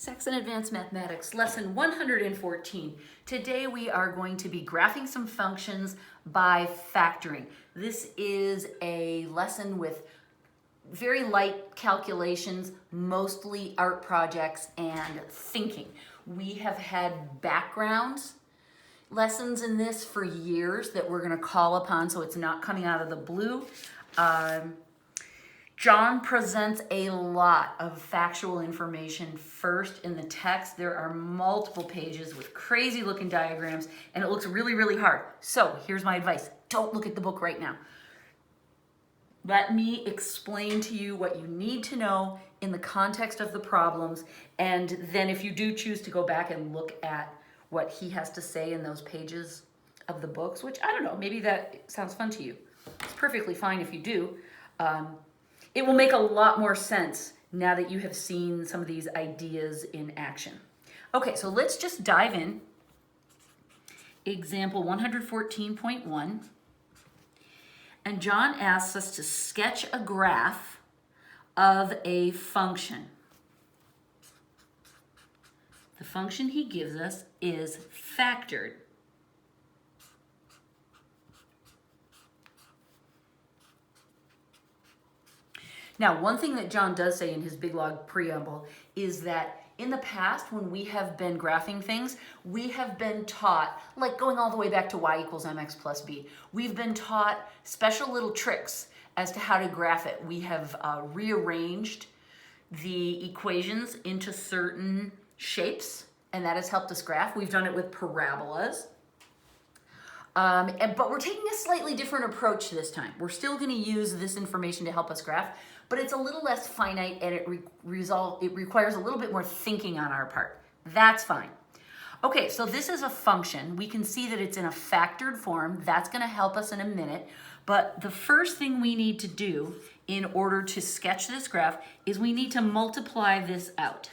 Saxon Advanced Mathematics, lesson 114. Today we are going to be graphing some functions by factoring. This is a lesson with very light calculations, mostly art projects and thinking. We have had background lessons in this for years that we're going to call upon, so it's not coming out of the blue. John presents a lot of factual information first in the text. There are multiple pages with crazy looking diagrams and it looks really, really hard. So here's my advice. Don't look at the book right now. Let me explain to you what you need to know in the context of the problems, and then if you do choose to go back and look at what he has to say in those pages of the books, which I don't know, maybe that sounds fun to you. It's perfectly fine if you do. It will make a lot more sense now that you have seen some of these ideas in action. Okay, so let's just dive in. Example 114.1. And John asks us to sketch a graph of a function. The function he gives us is factored. Now, one thing that John does say in his big log preamble is that in the past, when we have been graphing things, we have been taught, like going all the way back to y equals mx plus b, we've been taught special little tricks as to how to graph it. We have rearranged the equations into certain shapes, and that has helped us graph. We've done it with parabolas. But we're taking a slightly different approach this time. We're still going to use this information to help us graph, but it's a little less finite and it requires a little bit more thinking on our part. That's fine. Okay, so this is a function. We can see that it's in a factored form. That's going to help us in a minute. But the first thing we need to do in order to sketch this graph is we need to multiply this out.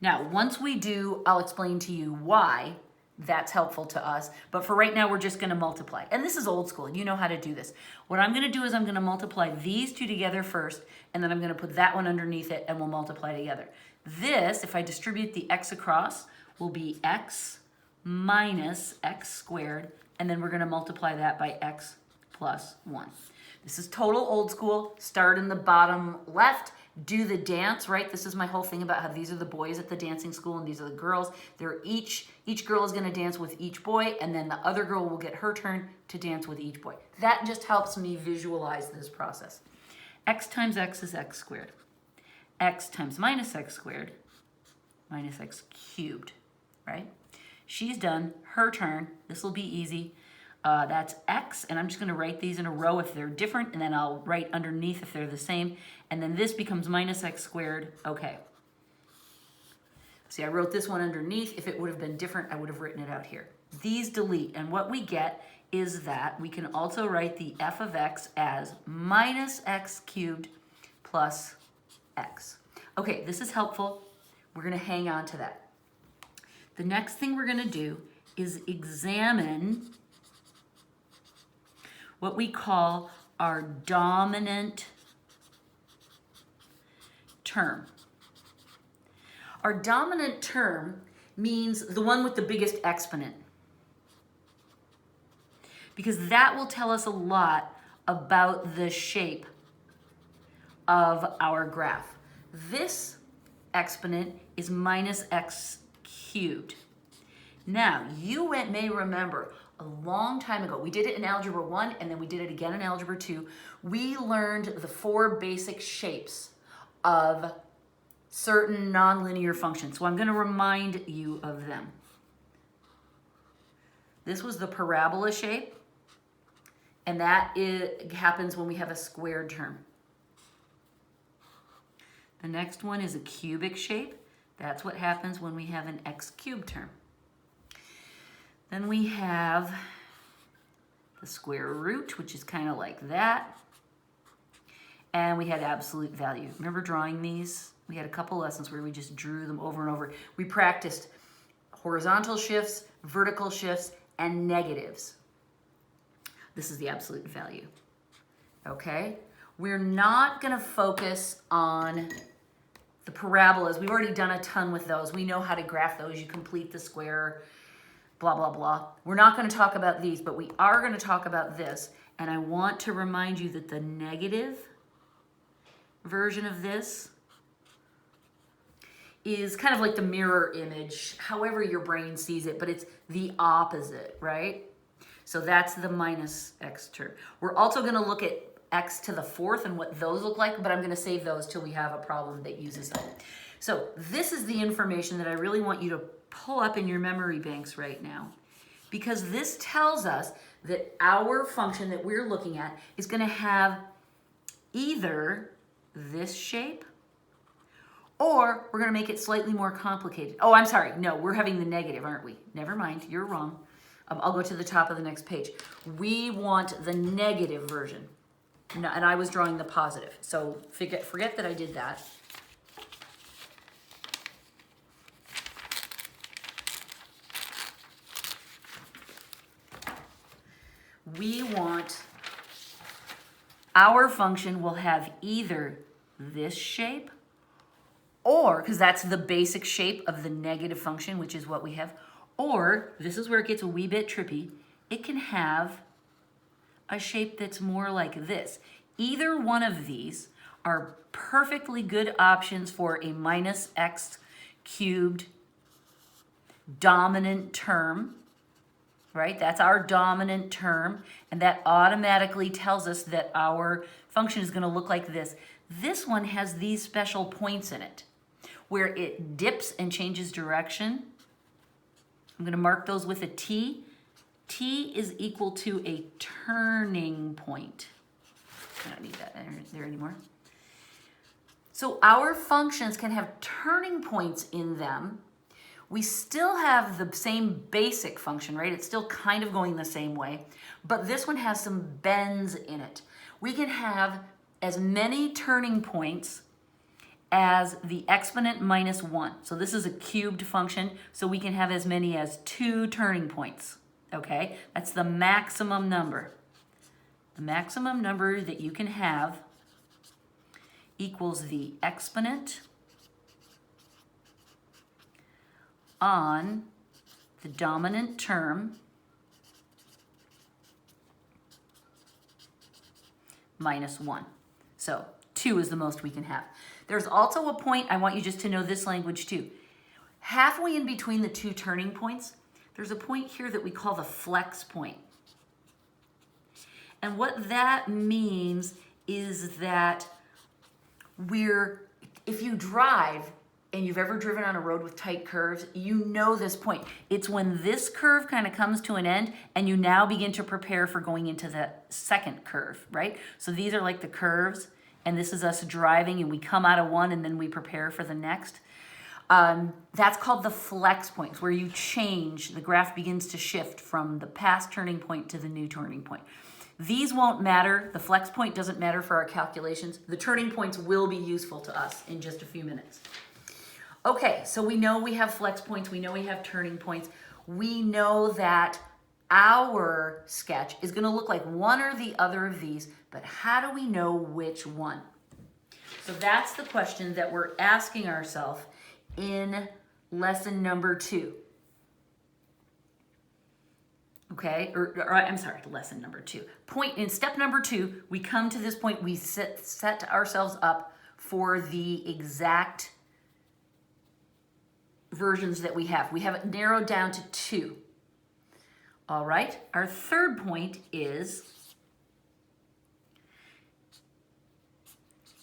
Now, once we do, I'll explain to you why that's helpful to us. But for right now, we're just going to multiply. And this is old school. You know how to do this. What I'm going to do is I'm going to multiply these two together first, and then I'm going to put that one underneath it, and we'll multiply together. This, if I distribute the x across, will be x minus x squared, and then we're going to multiply that by x plus 1. This is total old school. Start in the bottom left. Do the dance, right? This is my whole thing about how these are the boys at the dancing school and these are the girls. They're each girl is going to dance with each boy, and then the other girl will get her turn to dance with each boy. That just helps me visualize this process. X times x is x squared. X times minus x squared minus x cubed, right? She's done, her turn. This will be easy. That's x, and I'm just going to write these in a row if they're different, and then I'll write underneath if they're the same, and then this becomes minus x squared. Okay. See, I wrote this one underneath. If it would have been different, I would have written it out here. These delete, and what we get is that we can also write the f of x as minus x cubed plus x. Okay, this is helpful. We're going to hang on to that. The next thing we're going to do is examine what we call our dominant term. Our dominant term means the one with the biggest exponent, because that will tell us a lot about the shape of our graph. This exponent is minus x cubed. Now, you may remember a long time ago, we did it in Algebra 1 and then we did it again in Algebra 2. We learned the 4 basic shapes of certain nonlinear functions. So I'm going to remind you of them. This was the parabola shape, and that happens when we have a squared term. The next one is a cubic shape. That's what happens when we have an x cubed term. Then we have the square root, which is kind of like that. And we had absolute value. Remember drawing these? We had a couple lessons where we just drew them over and over. We practiced horizontal shifts, vertical shifts, and negatives. This is the absolute value. Okay? We're not going to focus on the parabolas. We've already done a ton with those. We know how to graph those. You complete the square, blah, blah, blah. We're not going to talk about these, but we are going to talk about this. And I want to remind you that the negative version of this is kind of like the mirror image, however your brain sees it, but it's the opposite, right? So that's the minus x term. We're also going to look at x to the fourth and what those look like, but I'm going to save those till we have a problem that uses them. So this is the information that I really want you to pull up in your memory banks right now, because this tells us that our function that we're looking at is going to have either this shape, or we're going to make it slightly more complicated. Oh, I'm sorry. No, we're having the negative, aren't we? Never mind. You're wrong. I'll go to the top of the next page. We want the negative version. No, and I was drawing the positive. So forget that I did that. We want our function will have either this shape, or, because that's the basic shape of the negative function, which is what we have, or, this is where it gets a wee bit trippy, it can have a shape that's more like this. Either one of these are perfectly good options for a minus x cubed dominant term, right? That's our dominant term, and that automatically tells us that our function is going to look like this. This one has these special points in it, where it dips and changes direction. I'm going to mark those with a T. T is equal to a turning point. I don't need that there anymore. So our functions can have turning points in them. We still have the same basic function, right? It's still kind of going the same way, but this one has some bends in it. We can have as many turning points as the exponent minus 1. So this is a cubed function, so we can have as many as 2 turning points, okay? That's the maximum number. The maximum number that you can have equals the exponent on the dominant term minus 1. So 2 is the most we can have. There's also a point, I want you just to know this language too. Halfway in between the 2 turning points, there's a point here that we call the flex point. And what that means is that if you drive and you've ever driven on a road with tight curves, you know this point. It's when this curve kind of comes to an end and you now begin to prepare for going into the second curve, right? So these are like the curves, and this is us driving, and we come out of one and then we prepare for the next. That's called the flex point, where you change, the graph begins to shift from the past turning point to the new turning point. These won't matter. The flex point doesn't matter for our calculations. The turning points will be useful to us in just a few minutes. Okay, so we know we have flex points. We know we have turning points. We know that our sketch is going to look like one or the other of these, but how do we know which one? So that's the question that we're asking ourselves in lesson number 2. Okay, or I'm sorry, lesson number 2. In step number 2, we come to this point, we set ourselves up for the exact versions that we have. We have it narrowed down to 2. All right, our third point is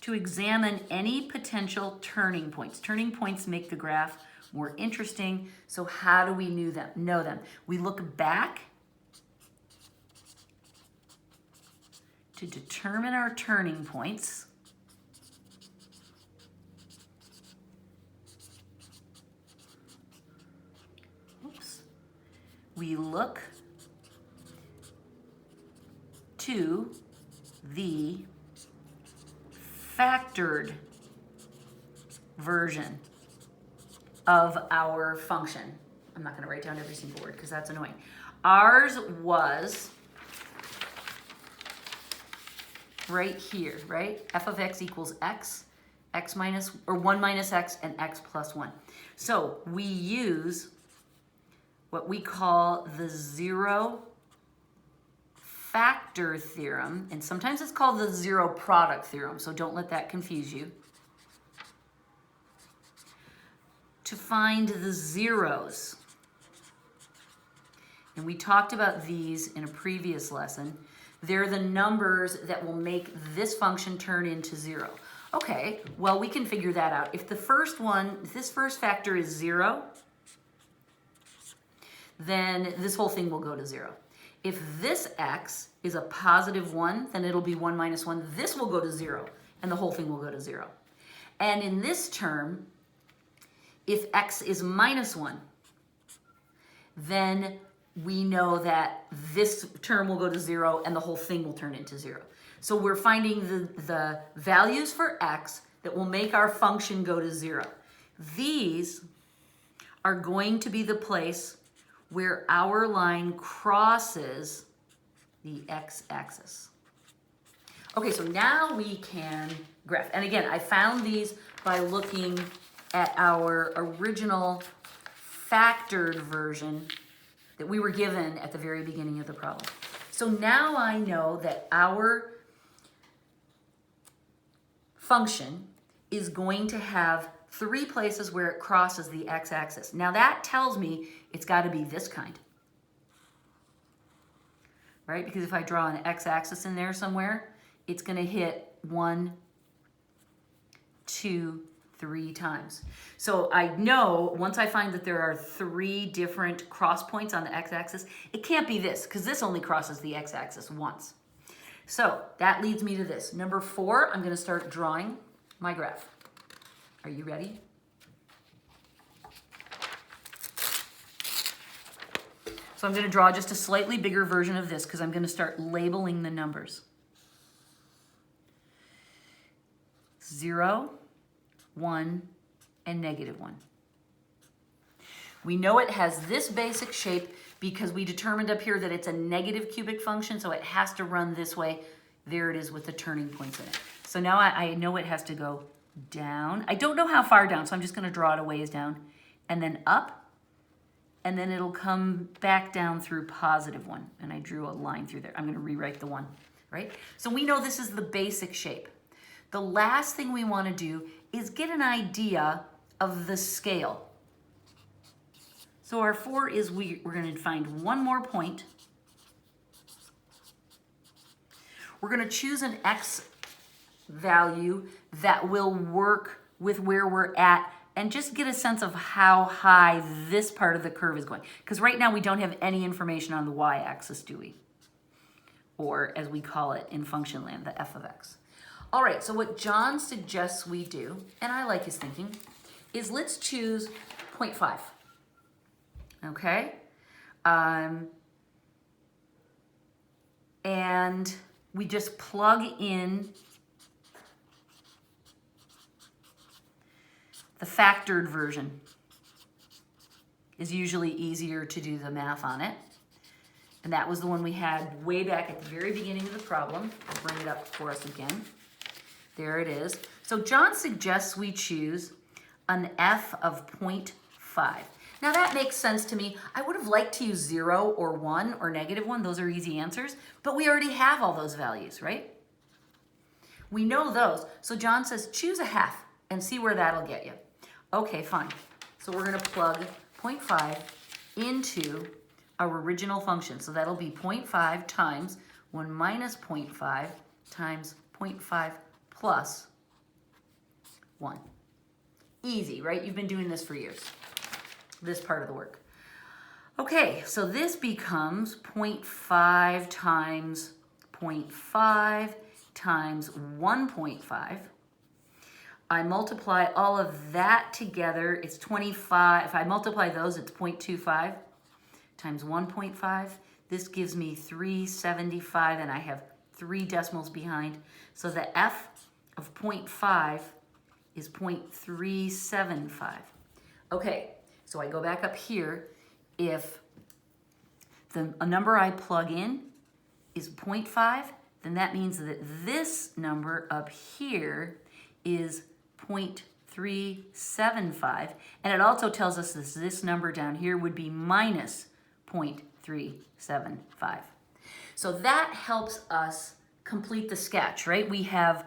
to examine any potential turning points. Turning points make the graph more interesting, so how do we know them? We look back to determine our turning points. Oops. We look to the factored version of our function. I'm not going to write down every single word because that's annoying. Ours was right here, right? F of x equals x, x minus, or 1 minus x and x plus 1. So we use what we call the zero factor theorem, and sometimes it's called the zero product theorem, so don't let that confuse you, to find the zeros. And we talked about these in a previous lesson. They're the numbers that will make this function turn into 0. Okay, well, we can figure that out. If the first one, if this first factor is 0, then this whole thing will go to 0. If this x is a positive 1, then it'll be 1 minus 1. This will go to 0, and the whole thing will go to 0. And in this term, if x is minus 1, then we know that this term will go to 0 and the whole thing will turn into 0. So we're finding the values for x that will make our function go to 0. These are going to be the place where our line crosses the x-axis. Okay, so now we can graph. And again, I found these by looking at our original factored version that we were given at the very beginning of the problem. So now I know that our function is going to have 3 places where it crosses the x-axis. Now that tells me it's got to be this kind, right? Because if I draw an x-axis in there somewhere, it's going to hit 1, 2, 3 times. So I know once I find that there are 3 different cross points on the x-axis, it can't be this because this only crosses the x-axis once. So that leads me to this. Number 4, I'm going to start drawing my graph. Are you ready? So I'm going to draw just a slightly bigger version of this because I'm going to start labeling the numbers. 0, 1, and negative 1. We know it has this basic shape because we determined up here that it's a negative cubic function, so it has to run this way. There it is with the turning points in it. So now I know it has to go down. I don't know how far down, so I'm just going to draw it a ways down, and then up, and then it'll come back down through positive 1, and I drew a line through there. I'm going to rewrite the 1, right? So we know this is the basic shape. The last thing we want to do is get an idea of the scale. So our 4 is we're going to find one more point. We're going to choose an x value that will work with where we're at and just get a sense of how high this part of the curve is going. Because right now we don't have any information on the y-axis, do we? Or as we call it in function land, the f of x. All right, so what John suggests we do, and I like his thinking, is let's choose 0.5. Okay? And we just plug in the factored version. Is usually easier to do the math on it. And that was the one we had way back at the very beginning of the problem. I'll bring it up for us again. There it is. So John suggests we choose an f of 0.5. Now that makes sense to me. I would have liked to use 0 or 1 or negative 1. Those are easy answers. But we already have all those values, right? We know those. So John says choose a half and see where that'll get you. Okay, fine. So we're going to plug 0.5 into our original function. So that'll be 0.5 times 1 minus 0.5 times 0.5 plus 1. Easy, right? You've been doing this for years, this part of the work. Okay, so this becomes 0.5 times 0.5 times 1.5. I multiply all of that together, it's 25. If I multiply those, it's 0.25 times 1.5. This gives me 375, and I have 3 decimals behind. So the f of 0.5 is 0.375. Okay, so I go back up here. If a number I plug in is 0.5, then that means that this number up here is 0.375, and it also tells us this number down here would be minus 0.375. So that helps us complete the sketch, right? We have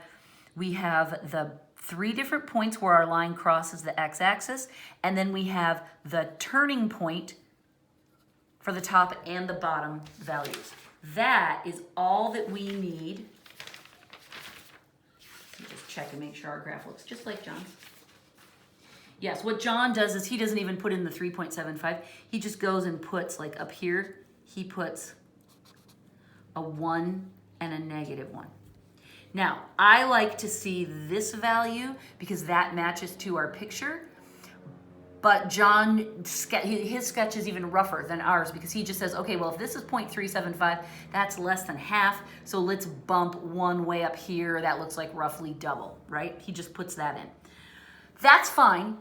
the 3 different points where our line crosses the x-axis, and then we have the turning point for the top and the bottom values. That is all that we need. Let me just check and make sure our graph looks just like John's. Yes, what John does is he doesn't even put in the 3.75. He just goes and puts, like up here, he puts a 1 and a -1. Now, I like to see this value because that matches to our picture, but his sketch is even rougher than ours because he just says, okay, well, if this is 0.375, that's less than half, so let's bump 1 way up here. That looks like roughly double, right? He just puts that in. That's fine.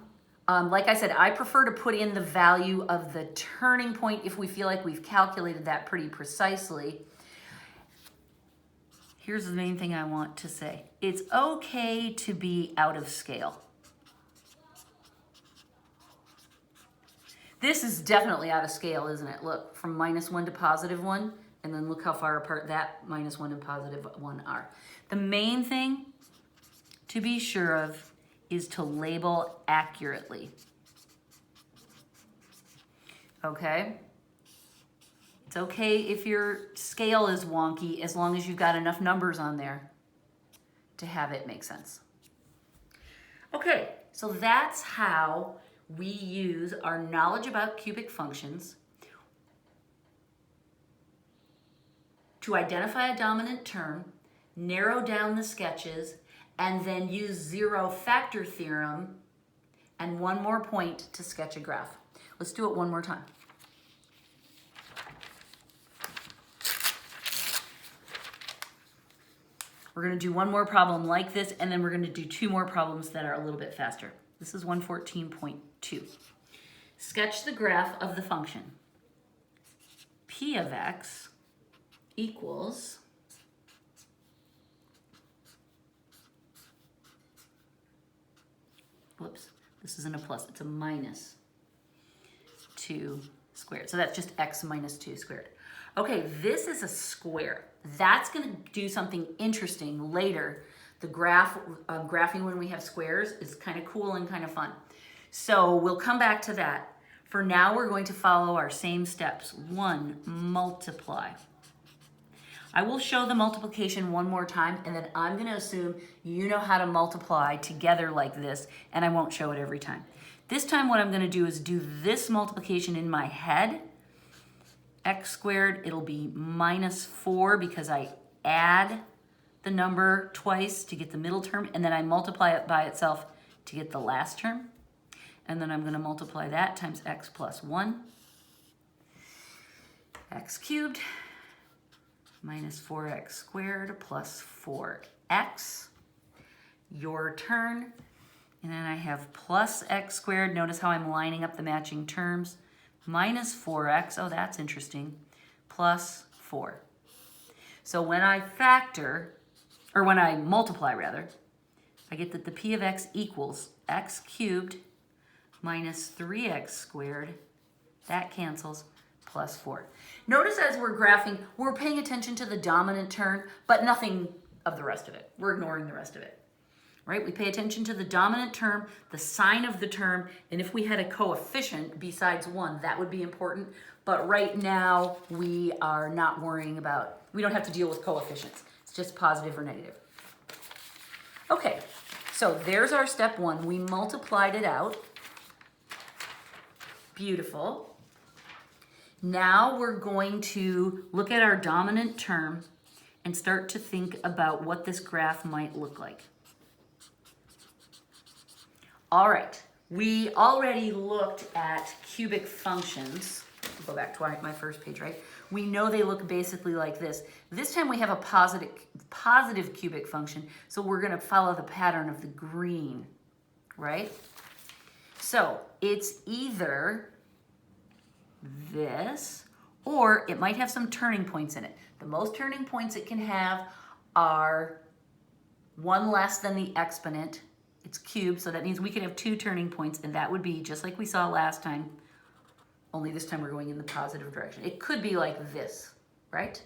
Like I said, I prefer to put in the value of the turning point if we feel like we've calculated that pretty precisely. Here's the main thing I want to say. It's okay to be out of scale. This is definitely out of scale, isn't it? Look, from -1 to +1, and then look how far apart that -1 and +1 are. The main thing to be sure of is to label accurately. Okay? It's okay if your scale is wonky as long as you've got enough numbers on there to have it make sense. Okay, so that's how we use our knowledge about cubic functions to identify a dominant term, narrow down the sketches, and then use zero factor theorem and one more point to sketch a graph. Let's do it one more time. We're going to do one more problem like this, and then we're going to do 2 more problems that are a little bit faster. This is 114.2. Sketch the graph of the function p of x equals whoops, this isn't a plus, it's a minus 2 squared. So that's just x minus 2 squared. Okay, this is a square. That's going to do something interesting later. The graphing when we have squares is kind of cool and kind of fun. So we'll come back to that. For now, we're going to follow our same steps. 1, multiply. I will show the multiplication one more time, and then I'm going to assume you know how to multiply together like this, and I won't show it every time. This time what I'm going to do is do this multiplication in my head. X squared, it'll be -4 because I add the number twice to get the middle term, and then I multiply it by itself to get the last term. And then I'm going to multiply that times x plus 1. X cubed minus 4x squared plus 4x. Your turn. And then I have plus x squared. Notice how I'm lining up the matching terms. Minus 4x, oh, that's interesting, plus 4. So when I when I multiply rather, I get that the p of x equals x cubed minus 3x squared, that cancels, plus 4. Notice as we're graphing, we're paying attention to the dominant term, but nothing of the rest of it. We're ignoring the rest of it. Right? We pay attention to the dominant term, the sign of the term, and if we had a coefficient besides 1, that would be important. But right now, we are not worrying about, we don't have to deal with coefficients. It's just positive or negative. Okay, so there's our step 1. We multiplied it out. Beautiful. Now we're going to look at our dominant term and start to think about what this graph might look like. All right, we already looked at cubic functions. Go back to my first page, right? We know they look basically like this. This time we have a positive cubic function, so we're going to follow the pattern of the green, right? So it's either this, or it might have some turning points in it. The most turning points it can have are 1 less than the exponent It's cubed, so that means we could have 2 turning points, and that would be just like we saw last time, only this time we're going in the positive direction. It could be like this, right?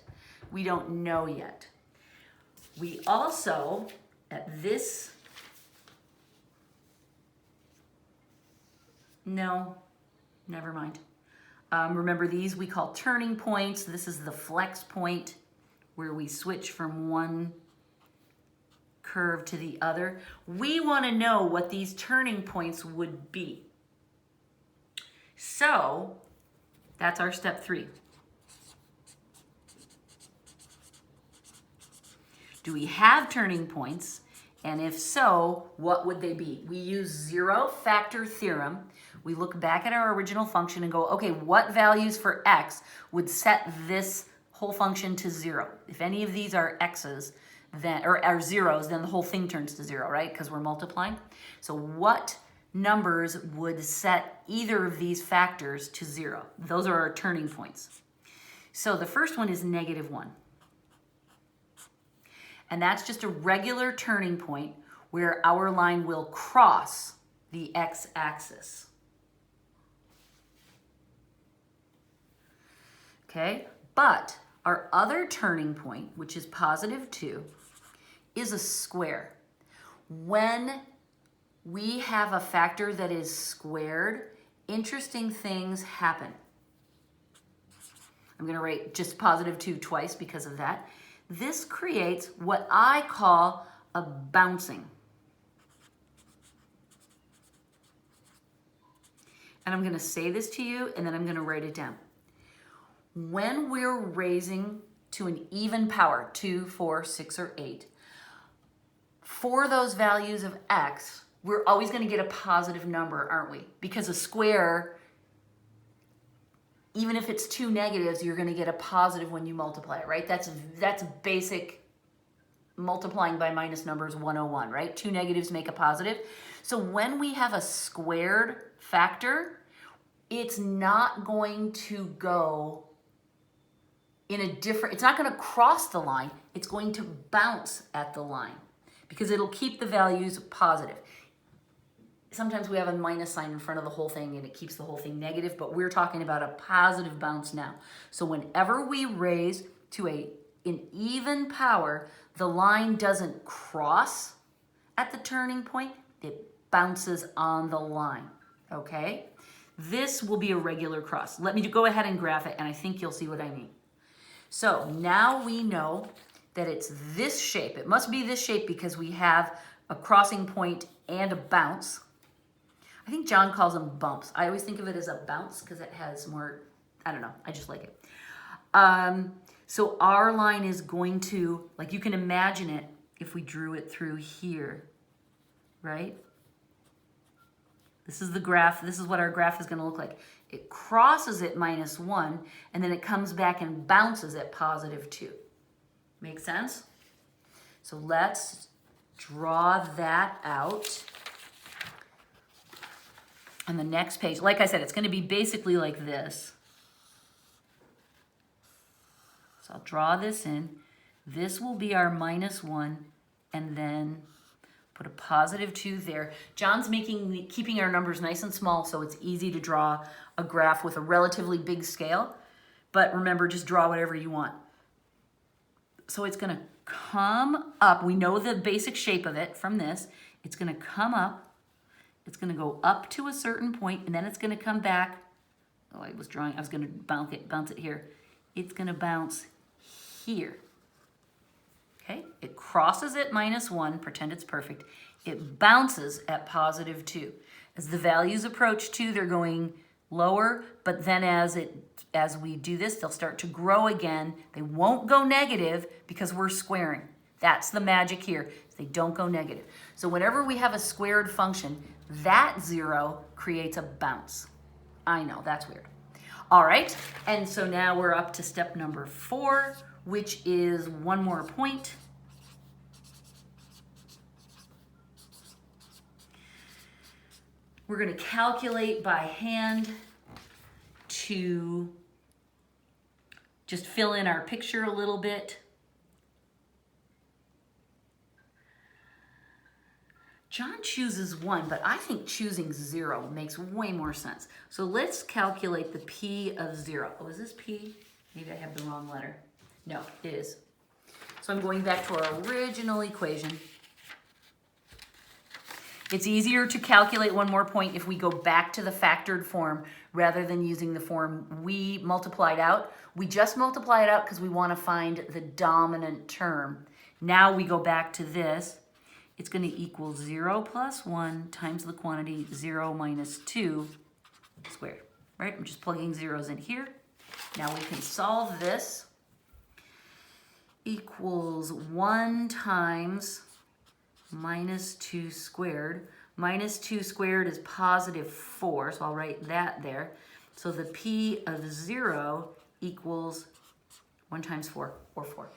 We don't know yet. We also, at this, no, never mind. Remember, these we call turning points. This is the flex point where we switch from one curve to the other. We want to know what these turning points would be. So that's our step 3. Do we have turning points? And if so, what would they be? We use zero factor theorem. We look back at our original function and go, okay, what values for x would set this whole function to 0? If any of these are x's, then, or are zeros, then the whole thing turns to 0, right? Because we're multiplying. So what numbers would set either of these factors to 0? Those are our turning points. So the first one is -1. And that's just a regular turning point where our line will cross the x-axis. Okay, but our other turning point, which is +2, is a square. When we have a factor that is squared, interesting things happen. I'm going to write just +2 twice because of that. This creates what I call a bouncing. And I'm going to say this to you, and then I'm going to write it down. When we're raising to an even power, 2, 4, 6, or 8, for those values of x, we're always going to get a positive number, aren't we? Because a square, even if it's 2 negatives, you're going to get a positive when you multiply it, right? That's basic multiplying by minus numbers 101, right? 2 negatives make a positive. So when we have a squared factor, it's not going to go in a different, it's not going to cross the line, it's going to bounce at the line because it'll keep the values positive. Sometimes we have a minus sign in front of the whole thing and it keeps the whole thing negative, but we're talking about a positive bounce now. So whenever we raise to an even power, the line doesn't cross at the turning point, it bounces on the line, okay? This will be a regular cross. Let me go ahead and graph it and I think you'll see what I mean. So now we know that it's this shape. It must be this shape because we have a crossing point and a bounce. I think John calls them bumps. I always think of it as a bounce because it has more, I don't know, I just like it. So our line is going to, like you can imagine it if we drew it through here, right? This is the graph, this is what our graph is going to look like. It crosses at -1 and then it comes back and bounces at +2. Make sense? So let's draw that out on the next page. Like I said, it's going to be basically like this. So I'll draw this in. This will be our -1 and then put a +2 there. John's keeping our numbers nice and small so it's easy to draw a graph with a relatively big scale. But remember, just draw whatever you want. So it's going to come up. We know the basic shape of it from this. It's going to come up. It's going to go up to a certain point, and then it's going to come back. Oh, I was going to bounce it here. It's going to bounce here. Okay, it crosses at -1, pretend it's perfect. It bounces at +2. As the values approach 2, they're going lower, but then as we do this, they'll start to grow again. They won't go negative because we're squaring. That's the magic here. They don't go negative. So whenever we have a squared function, that 0 creates a bounce. I know, that's weird. All right, and so now we're up to step number 4, which is one more point. We're going to calculate by hand to just fill in our picture a little bit. John chooses 1, but I think choosing 0 makes way more sense. So let's calculate the P of 0. Oh, is this P? Maybe I have the wrong letter. No, it is. So I'm going back to our original equation. It's easier to calculate one more point if we go back to the factored form rather than using the form we multiplied out. We just multiply it out because we want to find the dominant term. Now we go back to this. It's going to equal 0 plus 1 times the quantity 0 minus 2 squared, right? I'm just plugging zeros in here. Now we can solve this. Equals 1 times minus 2 squared. Minus 2 squared is positive 4, so I'll write that there. So the P of 0 equals 1 times 4, or 4.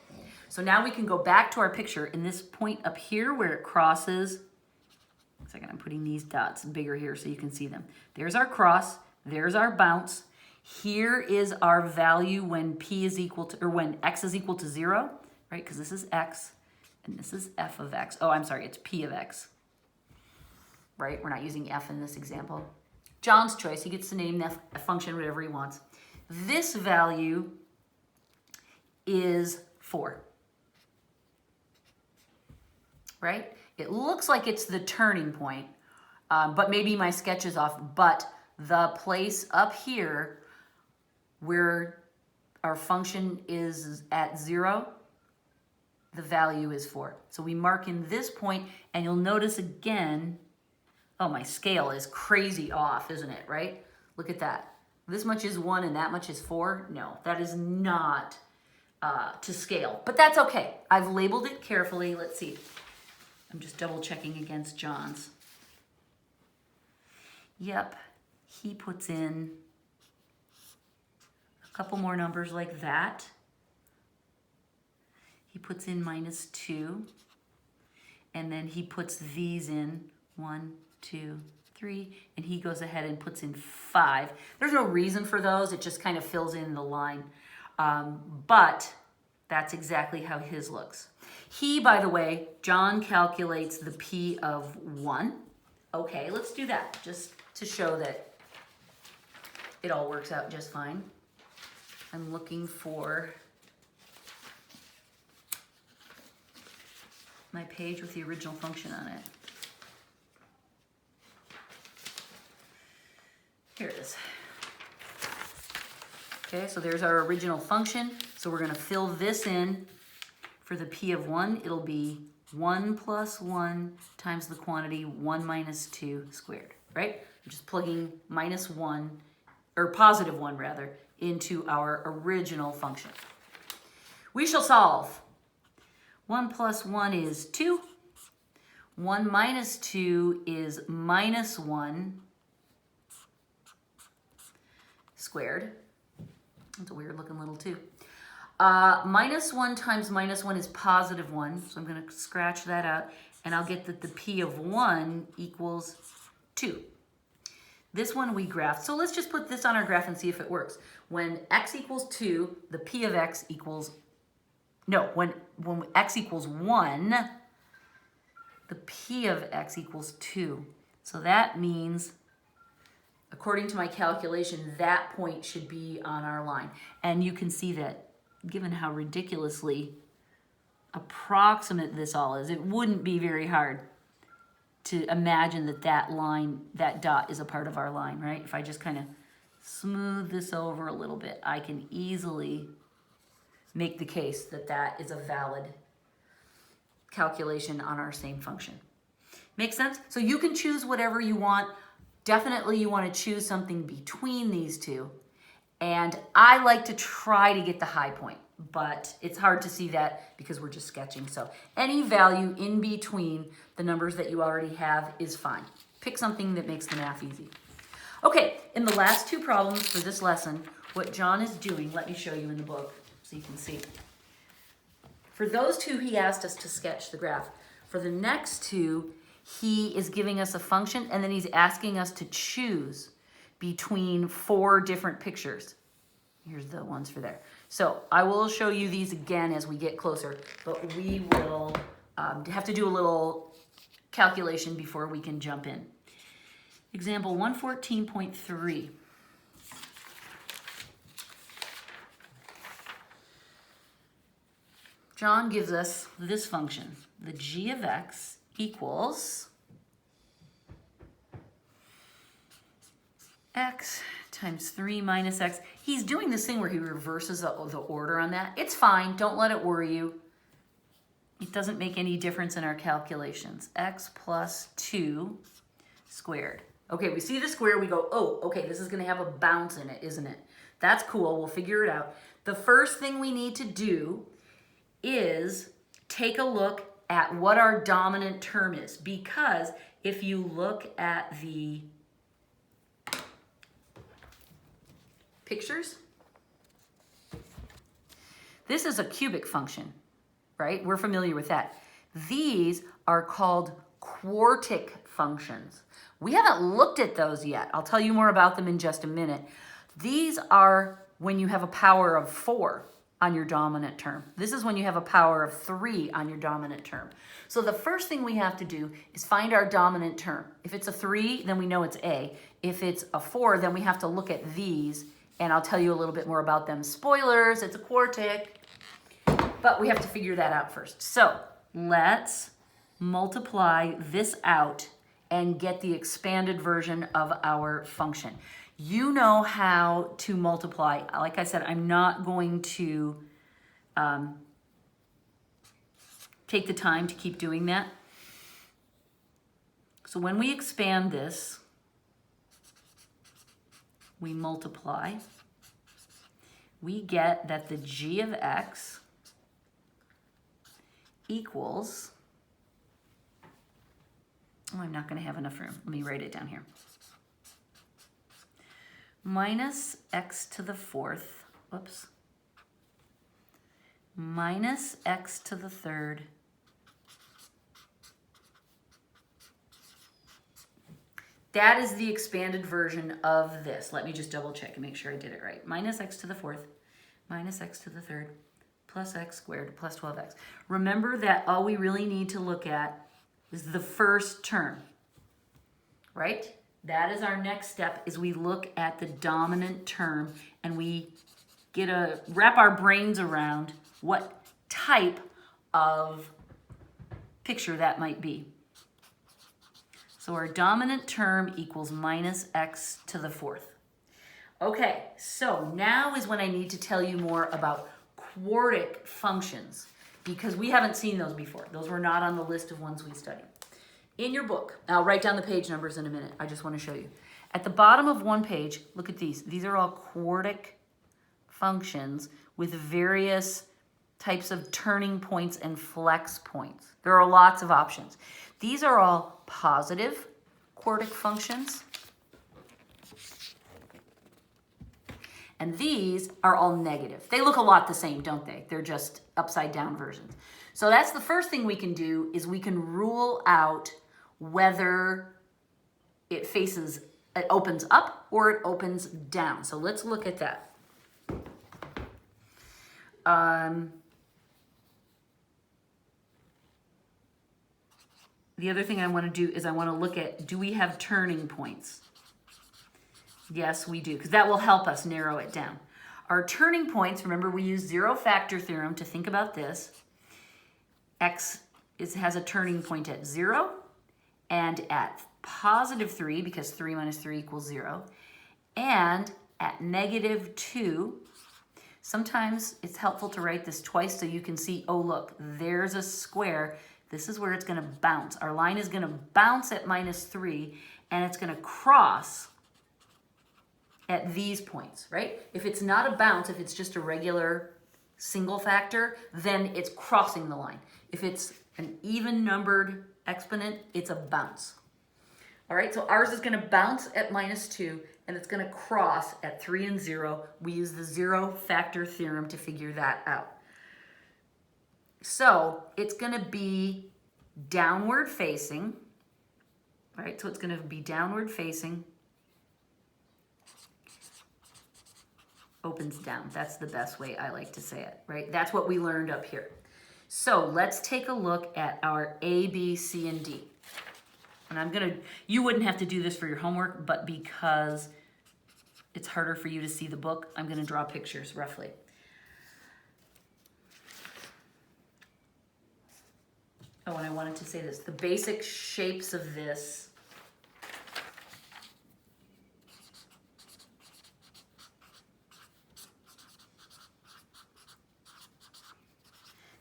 So now we can go back to our picture in this point up here where it crosses. One second, I'm putting these dots bigger here so you can see them. There's our cross, there's our bounce. Here is our value when P is equal to, or when X is equal to 0, right? Because this is X and this is F of X. Oh, I'm sorry, it's P of X, right? We're not using F in this example. John's choice, he gets to name the function whatever he wants. This value is 4, right? It looks like it's the turning point, but maybe my sketch is off, but the place up here where our function is at 0, the value is 4. So we mark in this point, and you'll notice again, oh, my scale is crazy off, isn't it, right? Look at that. This much is 1 and that much is 4. No, that is not to scale, but that's okay. I've labeled it carefully. Let's see. I'm just double checking against John's. Yep, he puts in a couple more numbers like that. He puts in minus 2, and then he puts these in 1, 2, 3, and he goes ahead and puts in 5. There's no reason for those. It just kind of fills in the line. But that's exactly how his looks. He, by the way, John calculates the P of 1. Okay, let's do that just to show that it all works out just fine. I'm looking for my page with the original function on it. Here it is. Okay, so there's our original function. So we're going to fill this in. For the P of 1, it'll be 1 plus 1 times the quantity 1 minus 2 squared, right? I'm just plugging minus 1, or positive 1 rather, into our original function. We shall solve. 1 plus 1 is 2. 1 minus 2 is minus 1 squared. That's a weird looking little 2. Minus 1 times minus 1 is positive 1. So I'm going to scratch that out. And I'll get that the P of 1 equals 2. This one we graphed. So let's just put this on our graph and see if it works. When x equals 2, the P of x equals... No, when x equals 1, the P of x equals 2. So that means, according to my calculation, that point should be on our line. And you can see that, given how ridiculously approximate this all is, it wouldn't be very hard to imagine that that line, that dot, is a part of our line, right? If I just kind of smooth this over a little bit, I can easily make the case that that is a valid calculation on our same function. Make sense? So you can choose whatever you want. Definitely you want to choose something between these two. And I like to try to get the high point, but it's hard to see that because we're just sketching. So any value in between the numbers that you already have is fine. Pick something that makes the math easy. Okay, in the last two problems for this lesson, what John is doing, let me show you in the book so you can see. For those two, he asked us to sketch the graph. For the next two, he is giving us a function and then he's asking us to choose between 4 different pictures. Here's the ones for there. So I will show you these again as we get closer, but we will have to do a little calculation before we can jump in. Example 114.3. John gives us this function. The g of x equals x times 3 minus x. He's doing this thing where he reverses the order on that. It's fine. Don't let it worry you. It doesn't make any difference in our calculations. X plus 2 squared. Okay, we see the square. We go, oh, okay, this is going to have a bounce in it, isn't it? That's cool. We'll figure it out. The first thing we need to do is take a look at what our dominant term is, because if you look at the pictures, this is a cubic function, right? We're familiar with that. These are called quartic functions. We haven't looked at those yet. I'll tell you more about them in just a minute. These are when you have a power of 4 on your dominant term. This is when you have a power of 3 on your dominant term. So the first thing we have to do is find our dominant term. If it's a 3, then we know it's A. If it's a 4, then we have to look at these, and I'll tell you a little bit more about them. Spoilers, it's a quartic, but we have to figure that out first. So let's multiply this out and get the expanded version of our function. You know how to multiply. Like I said, I'm not going to take the time to keep doing that. So when we expand this, we multiply. We get that the g of x equals, oh, I'm not going to have enough room. Let me write it down here. Minus x to the 4th, whoops, minus x to the 3rd That is the expanded version of this. Let me just double check and make sure I did it right. Minus x to the 4th, minus x to the 3rd, plus x squared, plus 12x. Remember that all we really need to look at is the first term, right? That is our next step, is we look at the dominant term and we wrap our brains around what type of picture that might be. So our dominant term equals minus x to the 4th. Okay, so now is when I need to tell you more about quartic functions, because we haven't seen those before. Those were not on the list of ones we studied. In your book, I'll write down the page numbers in a minute. I just want to show you. At the bottom of one page, look at these. These are all quartic functions with various types of turning points and flex points. There are lots of options. These are all positive quartic functions. And these are all negative. They look a lot the same, don't they? They're just upside down versions. So that's the first thing we can do, is we can rule out whether it opens up or it opens down. So let's look at that. The other thing I want to do is I want to look at, do we have turning points? Yes, we do, because that will help us narrow it down. Our turning points, remember we use zero factor theorem to think about this. X has a turning point at 0 and at positive 3, because 3 minus 3 equals 0, and at negative 2. Sometimes it's helpful to write this twice so you can see, oh look, there's a square. This is where it's going to bounce. Our line is going to bounce at minus 3, and it's going to cross at these points, right? If it's not a bounce, if it's just a regular single factor, then it's crossing the line. If it's an even numbered exponent, it's a bounce. All right, so ours is going to bounce at minus 2, and it's going to cross at 3 and 0. We use the zero factor theorem to figure that out. So it's going to be downward facing, right? So it's going to be downward facing, opens down. That's the best way I like to say it, right? That's what we learned up here. So let's take a look at our A, B, C, and D. And you wouldn't have to do this for your homework, but because it's harder for you to see the book, I'm gonna draw pictures roughly. Oh, and I wanted to say this, the basic shapes of this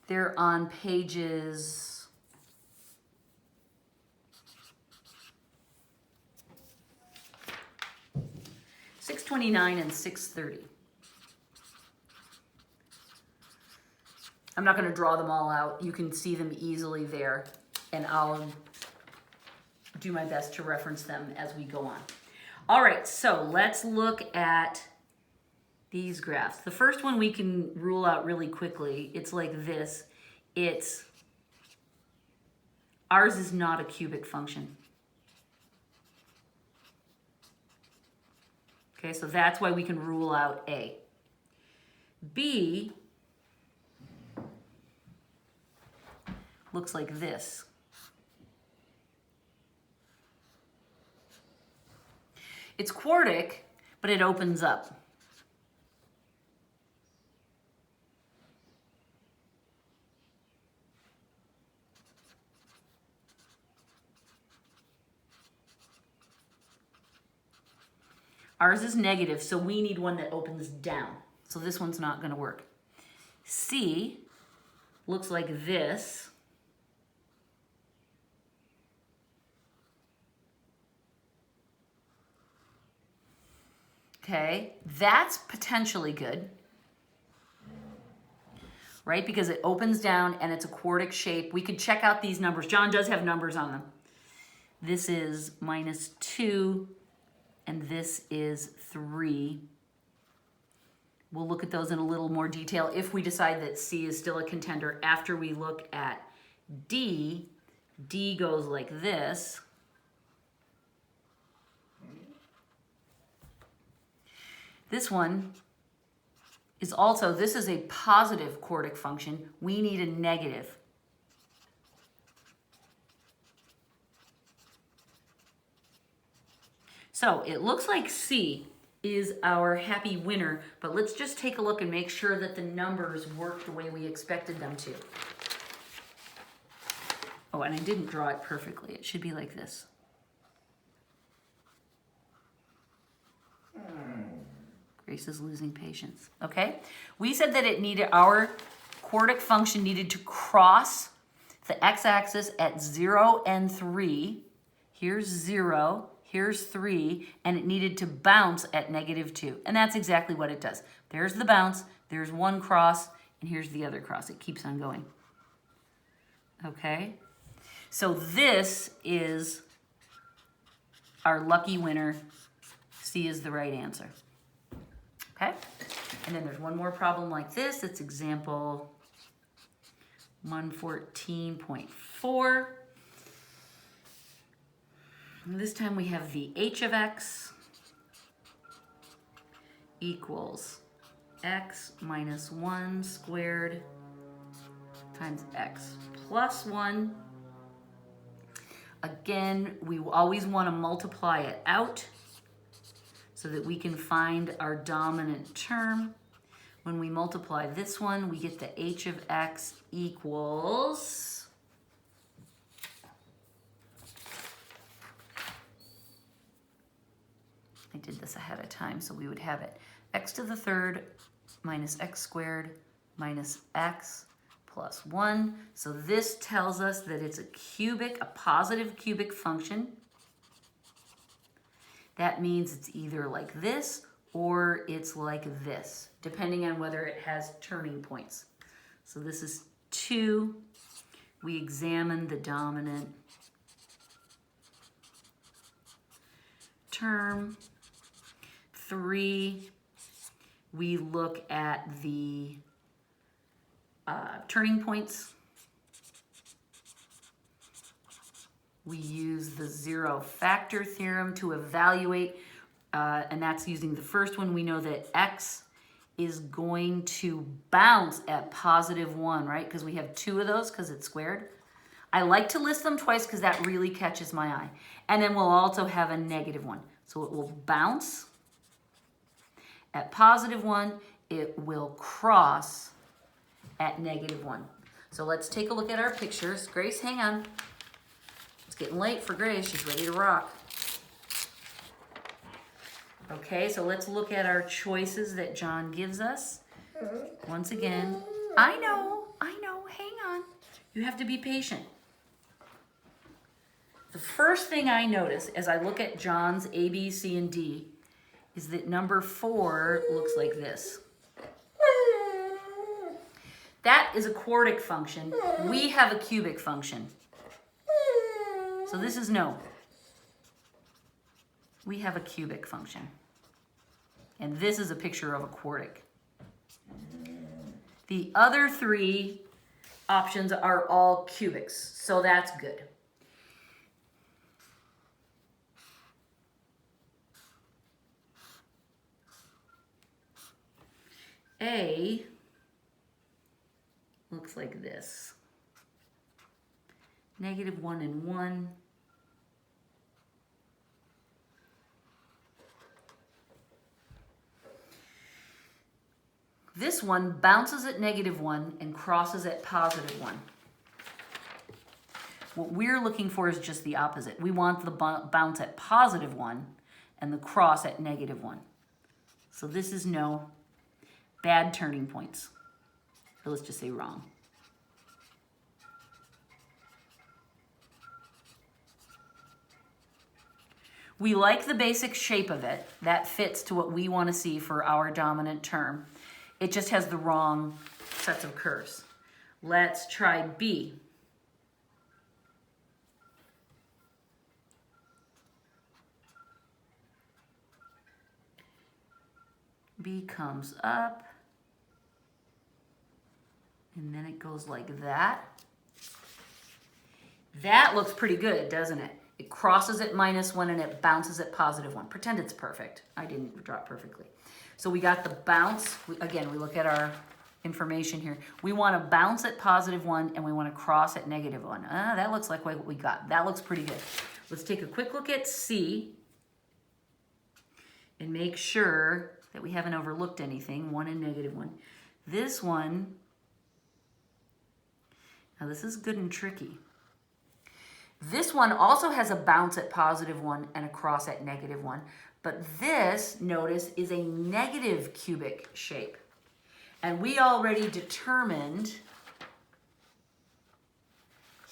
they're on pages 629 and 630. I'm not going to draw them all out. You can see them easily there, and I'll do my best to reference them as we go on. All right, so let's look at these graphs. The first one we can rule out really quickly. It's like this. Ours is not a cubic function. Okay, so that's why we can rule out A. B looks like this. It's quartic, but it opens up. Ours is negative, so we need one that opens down. So this one's not going to work. C looks like this. Okay, that's potentially good, right? Because it opens down and it's a quartic shape. We could check out these numbers. John does have numbers on them. This is -2 and this is 3. We'll look at those in a little more detail if we decide that C is still a contender after we look at D. D goes like this. This one is also, this is a positive quartic function. We need a negative. So it looks like C is our happy winner, but let's just take a look and make sure that the numbers work the way we expected them to. Oh, and I didn't draw it perfectly. It should be like this. Grace is losing patience. Okay? We said that our quartic function needed to cross the x-axis at 0 and 3. Here's 0, here's 3, and it needed to bounce at -2. And that's exactly what it does. There's the bounce, there's one cross, and here's the other cross. It keeps on going. Okay? So this is our lucky winner. C is the right answer. Okay? And then there's one more problem like this. It's example 114.4. This time we have the h of x equals x minus 1 squared times x plus 1. Again, we always want to multiply it out so that we can find our dominant term. When we multiply this one, we get the h of x equals I did this ahead of time, so we would have it x to the third minus x squared minus x plus 1. So this tells us that it's a positive cubic function. That means it's either like this or it's like this, depending on whether it has turning points. So this is 2. We examine the dominant term. 3, we look at the turning points. We use the zero factor theorem to evaluate, and that's using the first one. We know that x is going to bounce at +1, right? Because we have 2 of those because it's squared. I like to list them twice because that really catches my eye. And then we'll also have a negative one. So it will bounce at positive 1. It will cross at negative 1. So let's take a look at our pictures. Grace, hang on. It's getting late for Grace. She's ready to rock. Okay, so let's look at our choices that John gives us. Once again, I know, hang on. You have to be patient. The first thing I notice as I look at John's A, B, C, and D is that number 4 looks like this. That is a quartic function. We have a cubic function. So this is no. We have a cubic function. And this is a picture of a quartic. The other 3 options are all cubics, so that's good. A looks like this. Negative 1 and 1. This one bounces at negative 1 and crosses at positive 1. What we're looking for is just the opposite. We want the bounce at positive 1 and the cross at negative 1. So this is no. Bad turning points. So let's just say wrong. We like the basic shape of it. That fits to what we want to see for our dominant term. It just has the wrong sets of curves. Let's try B. B comes up, and then it goes like that. That looks pretty good, doesn't it? It crosses at -1 and it bounces at positive 1. Pretend it's perfect. I didn't draw it perfectly. So we got the bounce. Again, we look at our information here. We want to bounce at positive 1 and we want to cross at negative 1. That looks like what we got. That looks pretty good. Let's take a quick look at C and make sure that we haven't overlooked anything. 1 and negative 1. This one, now this is good and tricky. This one also has a bounce at positive 1 and a cross at negative 1. But this, notice, is a negative cubic shape. And we already determined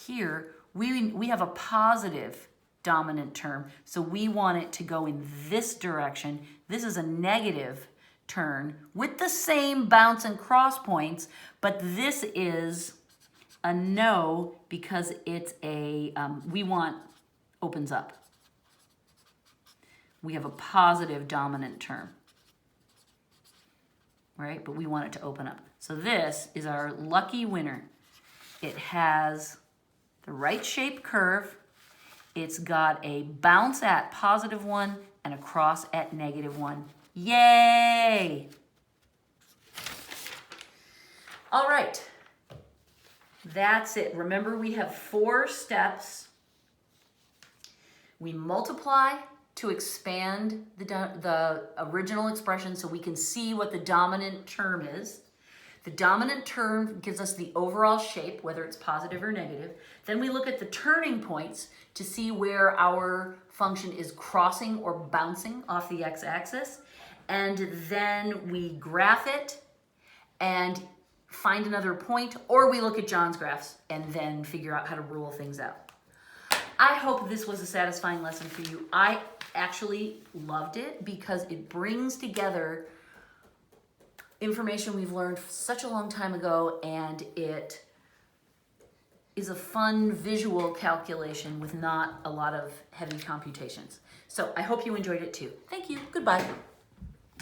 here, we have a positive dominant term. So we want it to go in this direction. This is a negative turn with the same bounce and cross points, but this is a no because it's a, we want opens up. We have a positive dominant term, right? But we want it to open up. So this is our lucky winner. It has the right shape curve. It's got a bounce at positive 1 and a cross at negative 1. Yay! All right. That's it. Remember, we have 4 steps. We multiply to expand the original expression so we can see what the dominant term is. The dominant term gives us the overall shape, whether it's positive or negative. Then we look at the turning points to see where our function is crossing or bouncing off the x-axis. And then we graph it and find another point, or we look at John's graphs and then figure out how to rule things out. I hope this was a satisfying lesson for you. I actually loved it because it brings together information we've learned such a long time ago, and it is a fun visual calculation with not a lot of heavy computations. So I hope you enjoyed it too. Thank you. Goodbye.